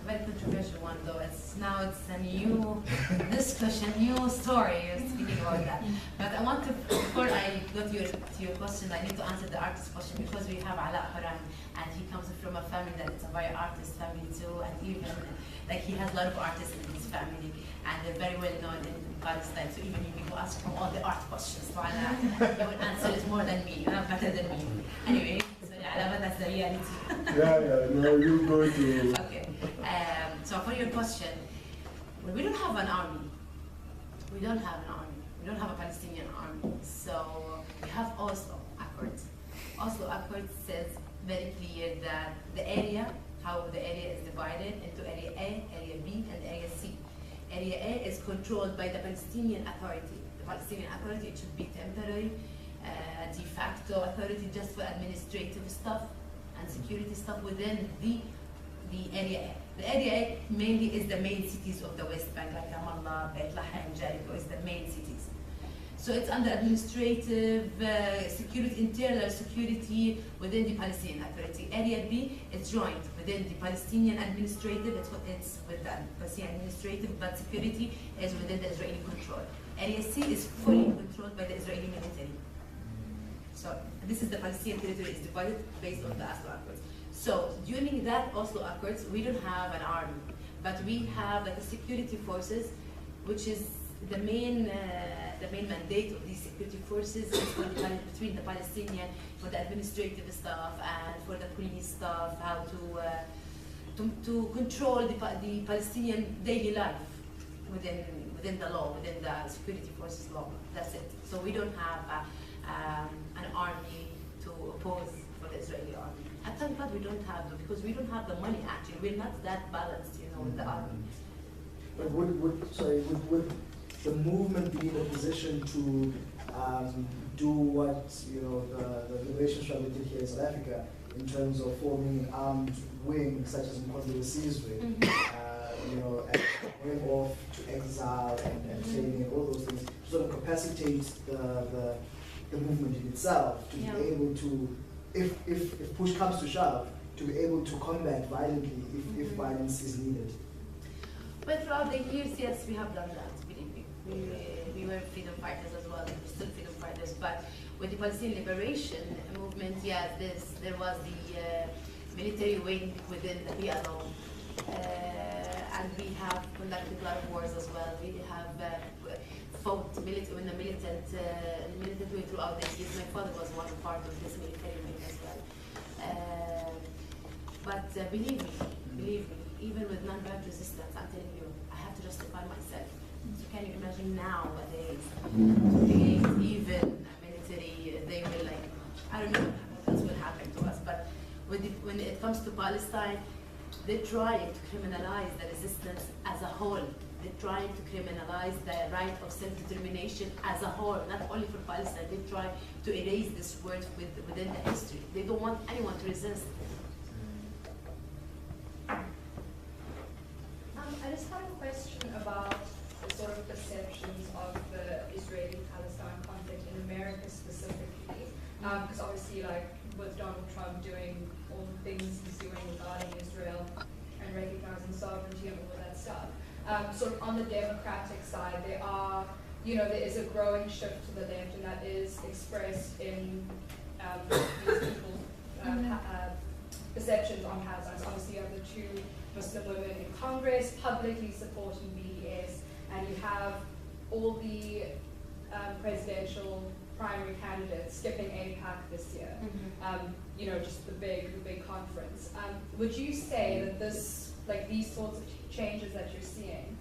Very controversial one though. It's a new discussion, new story. You're speaking about that. But I want to, before I go to your question, I need to answer the artist question, because we have Ala Haran, and he comes from a family that's a very artist family too, and even like he has a lot of artists in his family, and they're very well known in Palestine. So even if you ask him all the art questions, so Ala, he would answer it more than me, better than me. Anyway, sorry Ala, but that's the reality. No, you go to. Okay. So for your question, Well, we don't have an army. We don't have an army. We don't have a Palestinian army. So we have Oslo Accords. Oslo Accords says very clear that the area, how the area is divided into Area A, Area B, and Area C. Area A is controlled by the Palestinian Authority. The Palestinian Authority, it should be temporary, de facto authority just for administrative stuff and security stuff within the Area A. The Area A mainly is the main cities of the West Bank, like Ramallah, Bethlehem, Jericho is the main cities. So it's under administrative security, internal security within the Palestinian Authority. Area B is joined within the Palestinian administrative, it's with the Palestinian administrative, but security is within the Israeli control. Area C is fully controlled by the Israeli military. So this is the Palestinian territory is divided based on the Oslo Accords. So during that Oslo Accords, we don't have an army, but we have like the security forces, which is the main mandate of these security forces is for between the Palestinian for the administrative stuff and for the police stuff, how to control the Palestinian daily life within the law, within the security forces law. That's it. So we don't have an army to oppose for the Israeli army. At Tanqad we don't have them because we don't have the money actually. We're not that balanced, with the army. But would the movement be in a position to do what the liberation struggle did here in South Africa in terms of forming an armed wing such as Mkhonto Wee's wing, and going off to exile and training and all those things, to sort of capacitate the movement in itself to be able to, if push comes to shove, to be able to combat violently if violence is needed? But throughout the years, yes, we have done that, believe me. We were freedom fighters as well, we're still freedom fighters, but with the Palestinian liberation movement, yes, there was the military wing within the PLO, and we have conducted a lot of wars as well. We have fought in the militant way throughout the years. My father was one part of this military wing as well. But believe me, even with non-violent resistance, I'm telling you, I have to justify myself. So can you imagine nowadays, even a military, they will I don't know what else will happen to us, but when it comes to Palestine, they're trying to criminalize the resistance as a whole. They're trying to criminalize the right of self-determination as a whole, not only for Palestine. They try to erase this word within the history. They don't want anyone to resist. I just have a question about the sort of perceptions of the Israeli-Palestine conflict in America specifically. Because obviously, with Donald Trump doing all the things he's doing regarding Israel and recognizing sovereignty and all of that stuff. Sort of on the Democratic side, there is a growing shift to the left, and that is expressed in these people's perceptions on Palestine. So obviously, you have the two Muslim women in Congress publicly supporting BDS, and you have all the presidential primary candidates skipping AIPAC this year. Just the big conference. Would you say that these sorts of changes that you're seeing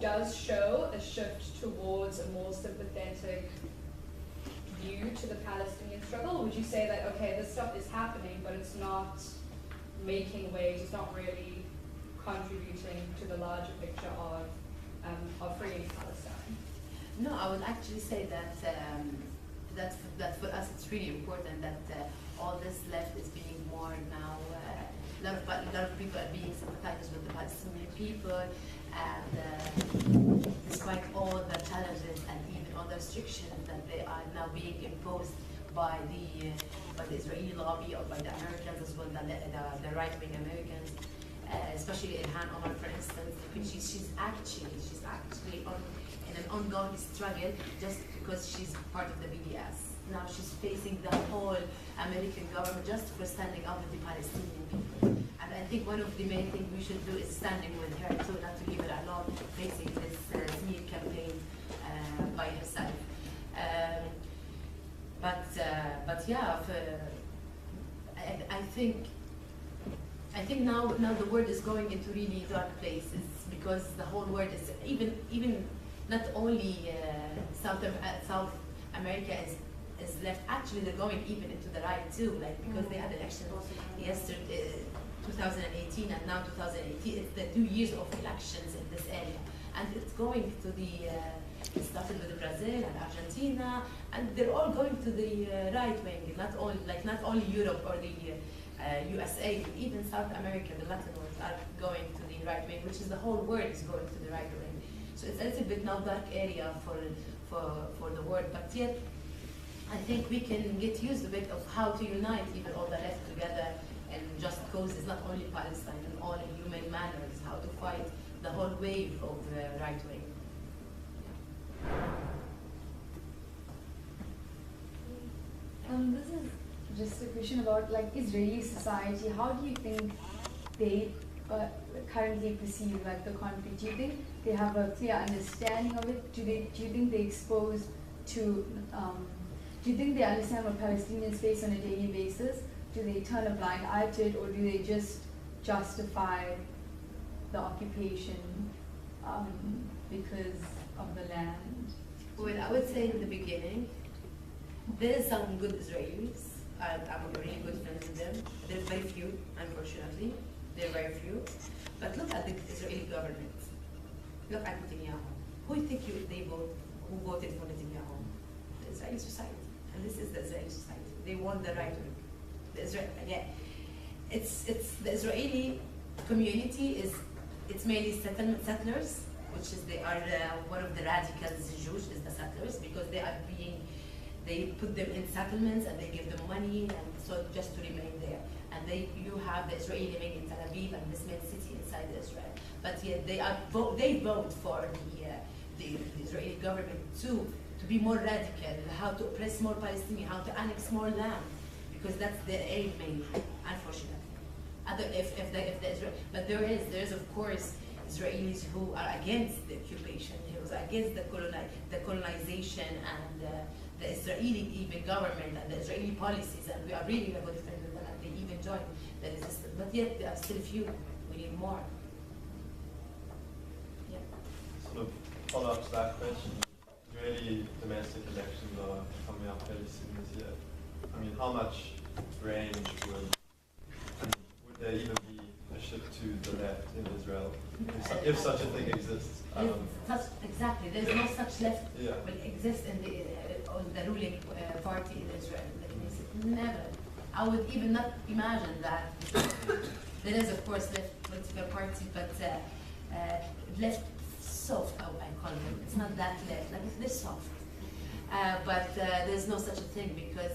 does show a shift towards a more sympathetic view to the Palestinian struggle? Or would you say that, okay, this stuff is happening, but it's not making waves, it's not really contributing to the larger picture of freeing Palestine? No, I would actually say that that for us it's really important that all this left is being more now. A lot of people are being sympathizers with the Palestinian people, and despite all the challenges and even all the restrictions that they are now being imposed by the Israeli lobby or by the Americans as well, the right-wing Americans, especially Ilhan Omar, for instance. She's actually in an ongoing struggle just because she's part of the BDS. Now she's facing the whole American government just for standing up with the Palestinian people. And I think one of the main things we should do is standing with her, so not to leave her alone facing this smear campaign by herself. But yeah, I think I think now the world is going into really dark places because the whole world is even not only South America is left. Actually, they're going even into the right too. Like because they had elections yesterday, 2018, and now 2018. It's the 2 years of elections in this area, and it's going to the. It started with Brazil and Argentina, and they're all going to the right wing. Not only Europe or the USA, even South America, the Latin world are going to the right wing, which is the whole world is going to the right wing. So it's a little bit now dark area for the world, but yet I think we can get used a bit of how to unite even all the left together and just causes, not only Palestine, and all human manners, how to fight the whole wave of the right wing. This is just a question about like Israeli society. How do you think they currently perceive like the conflict? Do you think they have a clear understanding of it? Do you think they're exposed to? Do you think they understand what Palestinians face on a daily basis? Do they turn a blind eye to it, or do they just justify the occupation because of the land? Well, I would say in the beginning, there's some good Israelis. I'm really good friends with them. There's very few, unfortunately. They're very few. But look at the Israeli government. Look at Netanyahu. Who do you think who voted for Netanyahu? The Israeli society. And this is the Israeli society. They want the right wing. It's the Israeli community it's mainly settlers, which is they are one of the radicals. Jews is the settlers because they put them in settlements and they give them money and so just to remain there. And you have the Israeli living in Tel Aviv and this main city inside Israel. But yet they vote for the Israeli government to be more radical, how to oppress more Palestinians, how to annex more land, because that's their aim mainly, unfortunately. But there's of course Israelis who are against the occupation, who are against the colonization and the Israeli even government and the Israeli policies, and we are really a good friend with them, and they even join the resistance. But yet there are still few. We need more. Yeah. Sort of follow up to that question. Israeli domestic elections are coming up fairly soon this year. I mean, how much range would there even be a shift to the left in Israel, if such a thing exists? Exactly. There's no such left Yeah. will exist in the ruling party in Israel. Never. I would even not imagine that. There is, of course, left political party, but left soft, I call them. It's not that left. Like they're soft. But there's no such a thing because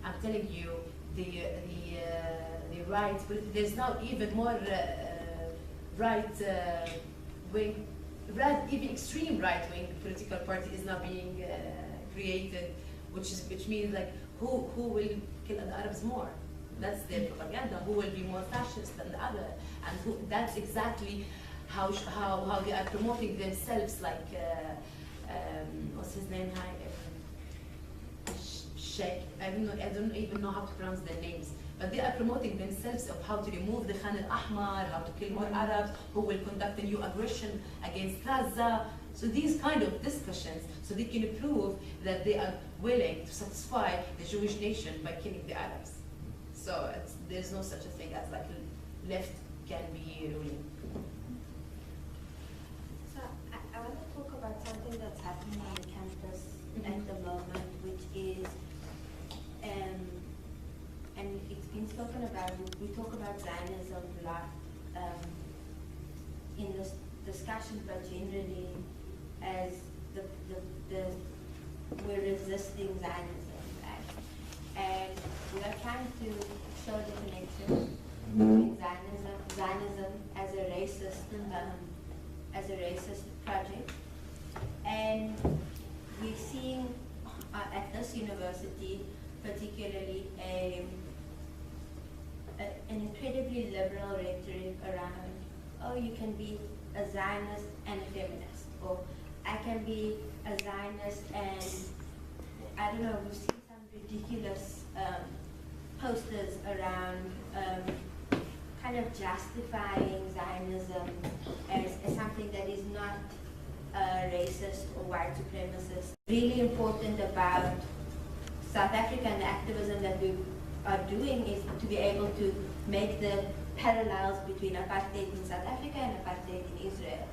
I'm telling you, the right, there's now even more right wing, even extreme right wing political party is now being created, which means like who will kill the Arabs more? That's their propaganda. Who will be more fascist than the other? And that's exactly how they are promoting themselves. Like what's his name? Sheikh. I don't even know how to pronounce their names. But they are promoting themselves of how to remove the Khan al-Ahmar, how to kill more Arabs, who will conduct a new aggression against Gaza. So these kind of discussions, so they can prove that they are willing to satisfy the Jewish nation by killing the Arabs. So there's no such a thing as like left can be ruling. So I want to talk about something that's happening on the campus at the moment, which is, and it's been spoken about, we talk about Zionism a lot in this discussion, but generally as we're resisting Zionism, right? And we are trying to show the connection between Zionism as a racist project, and we're seeing at this university particularly an incredibly liberal rhetoric around, oh, you can be a Zionist and a feminist, or I can be a Zionist and, I don't know, we've seen some ridiculous posters around kind of of justifying Zionism as something that is not racist or white supremacist. Really important about South Africa and the activism that we are doing is to be able to make the parallels between apartheid in South Africa and apartheid in Israel.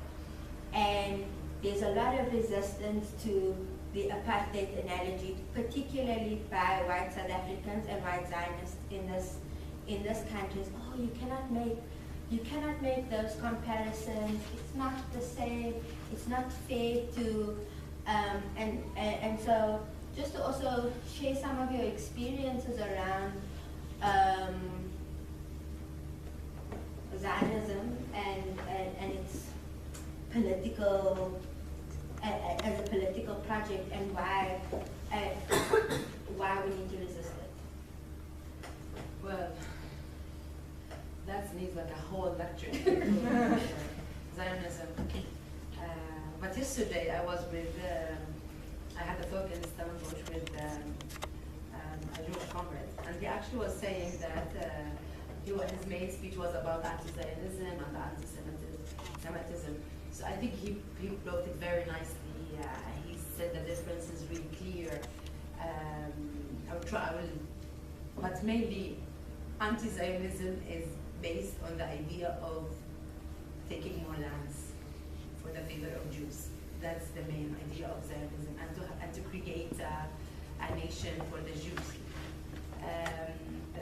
And there's a lot of resistance to the apartheid analogy, particularly by white South Africans and white Zionists in this country. Oh, you cannot make those comparisons. It's not the same. It's not fair to, and so just to also share some of your experiences around Zionism and its political, as a political project, and why we need to resist it. Well, that needs like a whole lecture. Zionism. But yesterday I was with, I had a talk in Stellenbosch with a Jewish comrade, and he actually was saying that his main speech was about anti-Zionism and anti-Semitism. So I think he wrote it very nicely. He said the difference is really clear. But mainly anti-Zionism is based on the idea of taking more lands for the favor of Jews. That's the main idea of Zionism, and to create a nation for the Jews.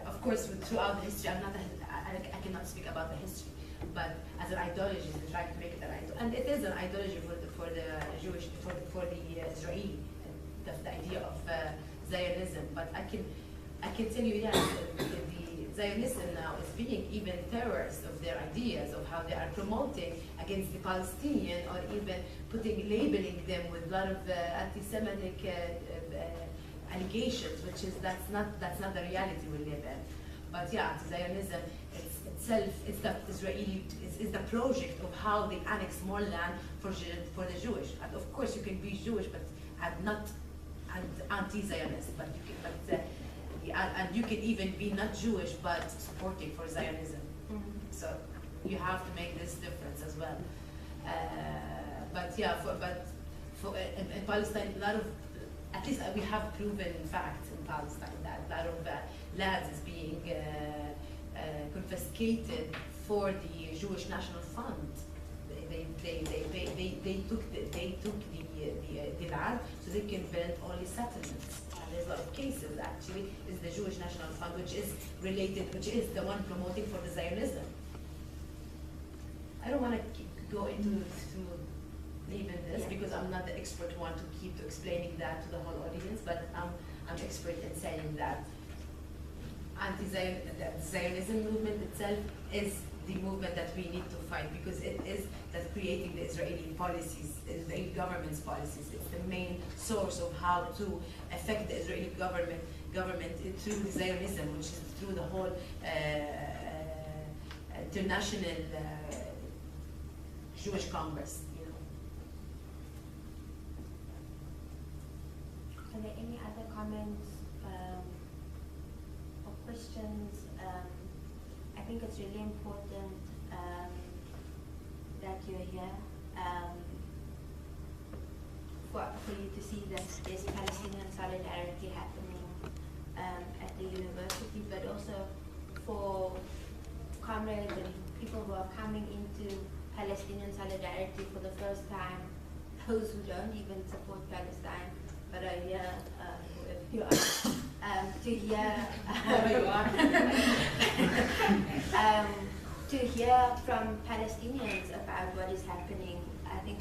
Of course, throughout the history, I cannot speak about the history, but as an ideology, they try to make it an ideology, and it is an ideology for the Jewish, for the Israeli, the idea of Zionism. But I can tell you, yes, the Zionism now is being even terrorists of their ideas of how they are promoting against the Palestinian, or even labeling them with a lot of anti-Semitic allegations, which is that's not the reality we live in. But yeah, Zionism itself is the Israeli is the project of how they annex more land for the Jewish. And of course, you can be Jewish, but not anti-Zionist. But you can, and you can even be not Jewish but supporting for Zionism. Mm-hmm. So you have to make this difference as well. But yeah, in Palestine, a lot of, at least we have proven facts in Palestine that a lot of lands is being confiscated for the Jewish National Fund. They took the land so they can build only settlements. And there's a lot of cases actually is the Jewish National Fund, which is the one promoting for the Zionism. I don't want to go into even this, because I'm not the expert one to keep explaining that to the whole audience, but I'm expert in saying that the Zionism movement itself is the movement that we need to fight, because it is that creating the Israeli policies, the Israeli government's policies. It's the main source of how to affect the Israeli government through Zionism, which is through the whole international Jewish Congress. Are there any other comments or questions? I think it's really important that you're here for you to see that there's Palestinian solidarity happening at the university, but also for comrades and people who are coming into Palestinian solidarity for the first time, those who don't even support Palestine, but are here, whoever you are, to hear to hear from Palestinians about what is happening. I think